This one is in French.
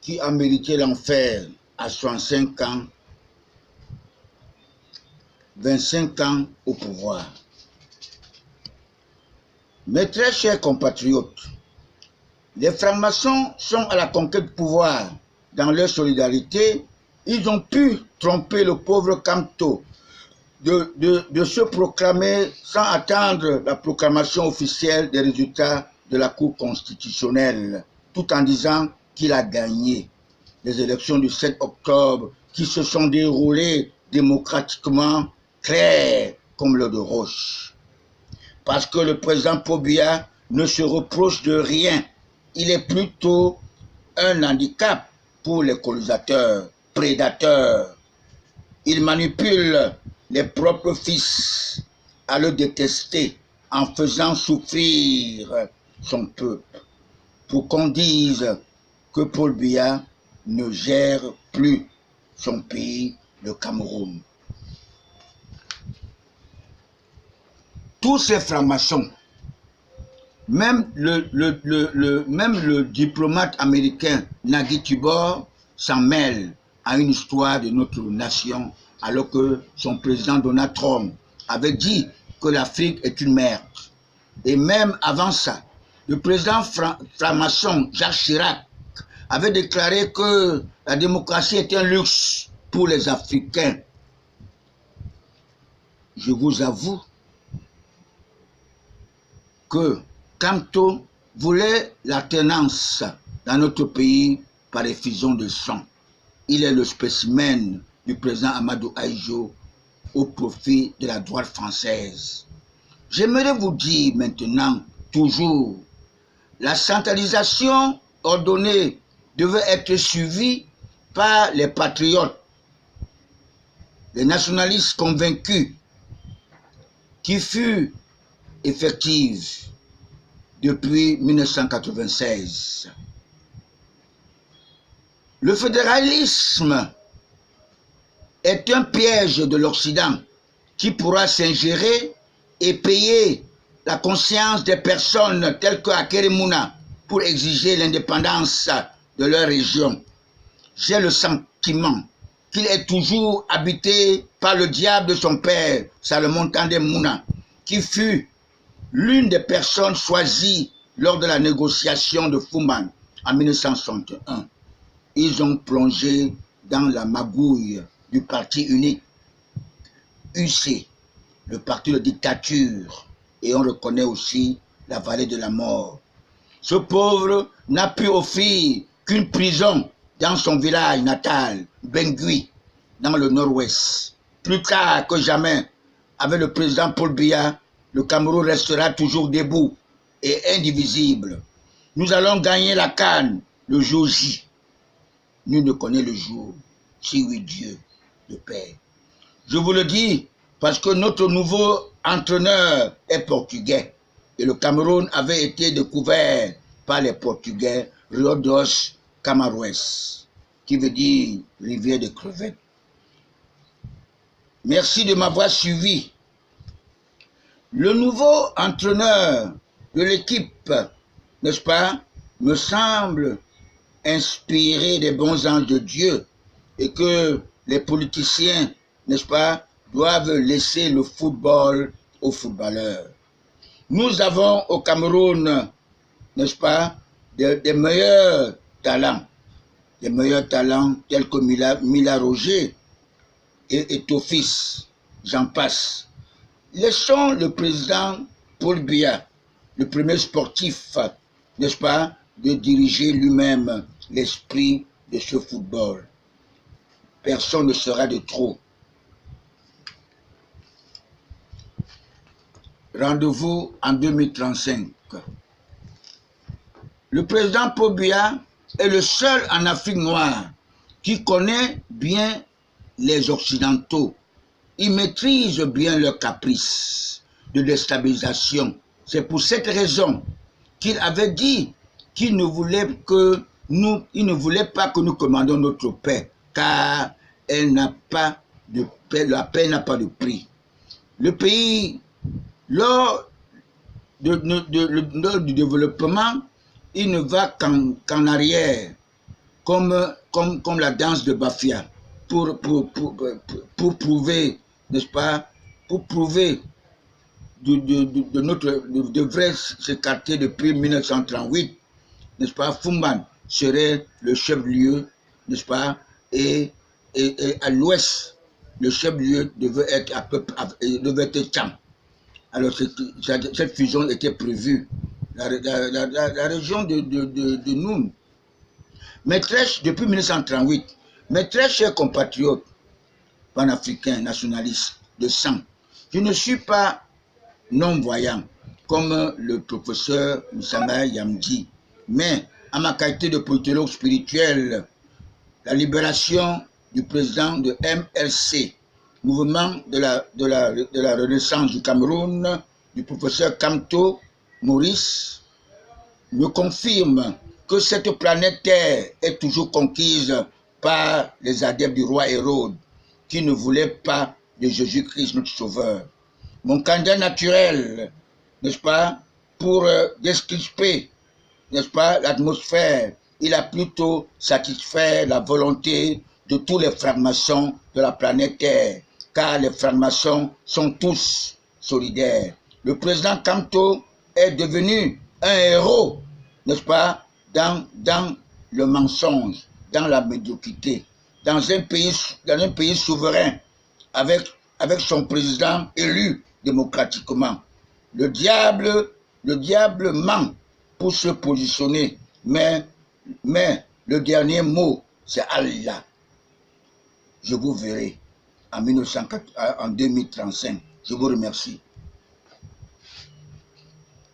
qui a mérité l'enfer à 65 ans, 25 ans au pouvoir. Mes très chers compatriotes, les francs-maçons sont à la conquête du pouvoir. Dans leur solidarité, ils ont pu tromper le pauvre Camto de se proclamer sans attendre la proclamation officielle des résultats de la Cour constitutionnelle, tout en disant qu'il a gagné les élections du 7 octobre qui se sont déroulées démocratiquement, claires comme l'eau de roche. Parce que le président Paul Biya ne se reproche de rien. Il est plutôt un handicap pour les colonisateurs, prédateurs. Il manipule les propres fils à le détester en faisant souffrir son peuple. Pour qu'on dise que Paul Biya ne gère plus son pays, le Cameroun. Tous ces francs-maçons, même le diplomate américain Nagui Tibor s'en mêle à une histoire de notre nation, alors que son président Donald Trump avait dit que l'Afrique est une merde. Et même avant ça, le président franc-maçon Jacques Chirac avait déclaré que la démocratie était un luxe pour les Africains. Je vous avoue que Camto voulait l'alternance dans notre pays par effusion de sang. Il est le spécimen du président Amadou Ahidjo au profit de la droite française. J'aimerais vous dire maintenant, toujours, la centralisation ordonnée devait être suivie par les patriotes, les nationalistes convaincus, qui fut effective depuis 1996. Le fédéralisme est un piège de l'Occident qui pourra s'ingérer et payer la conscience des personnes telles que Akeremouna pour exiger l'indépendance de leur région. J'ai le sentiment qu'il est toujours habité par le diable de son père, Salomon Tandé Mouna, qui fut l'une des personnes choisies lors de la négociation de Fouman en 1961. Ils ont plongé dans la magouille du parti unique, UC, le parti de dictature, et on reconnaît aussi la vallée de la mort. Ce pauvre n'a pu offrir qu'une prison dans son village natal, Bengui, dans le nord-ouest. Plus tard que jamais, avec le président Paul Biya, le Cameroun restera toujours debout et indivisible. Nous allons gagner la CAN le jour J. Nul ne connaît le jour, si oui Dieu, le Père. Je vous le dis parce que notre nouveau entraîneur est portugais et le Cameroun avait été découvert par les Portugais, Rio dos Camarões, qui veut dire rivière de crevettes. Merci de m'avoir suivi. Le nouveau entraîneur de l'équipe, n'est-ce pas, me semble inspiré des bons anges de Dieu et que les politiciens, n'est-ce pas, doivent laisser le football aux footballeurs. Nous avons au Cameroun, n'est-ce pas, des meilleurs talents tels que Mila Roger et Tofis, j'en passe. Laissons le président Paul Biya, le premier sportif, n'est-ce pas, de diriger lui-même l'esprit de ce football. Personne ne sera de trop. Rendez-vous en 2035. Le président Paul Biya est le seul en Afrique noire qui connaît bien les Occidentaux. Il maîtrise bien leurs caprices de déstabilisation. C'est pour cette raison qu'il avait dit qu'il ne voulait pas que nous commandions notre paix, car elle n'a pas de paix, la paix n'a pas de prix. Le pays, lors du développement, il ne va qu'en arrière. comme la danse de Bafia, pour prouver, n'est-ce pas, pour prouver devrait s'écarter depuis 1938, n'est-ce pas, Fumban serait le chef-lieu, n'est-ce pas, et à l'ouest, le chef-lieu devait être Tcham. Alors cette fusion était prévue. La région de Noun. Mais depuis 1938, mes très chers compatriotes panafricains, nationalistes, de sang, je ne suis pas non-voyant comme le professeur Moussama Yamdi, mais à ma qualité de politologue spirituel, la libération du président de MLC, mouvement de la Renaissance du Cameroun, du professeur Kamto Maurice, me confirme que cette planète Terre est toujours conquise par les adeptes du roi Hérode, qui ne voulaient pas de Jésus-Christ, notre Sauveur. Mon candidat naturel, n'est-ce pas, pour descrisper, n'est-ce pas, l'atmosphère, il a plutôt satisfait la volonté de tous les francs-maçons de la planète Terre, car les francs-maçons sont tous solidaires. Le président Kamto est devenu un héros, n'est-ce pas, dans le mensonge, dans la médiocrité, dans un pays souverain, avec son président élu démocratiquement. Le diable ment pour se positionner, mais le dernier mot, c'est Allah. Je vous verrai en 2035. Je vous remercie.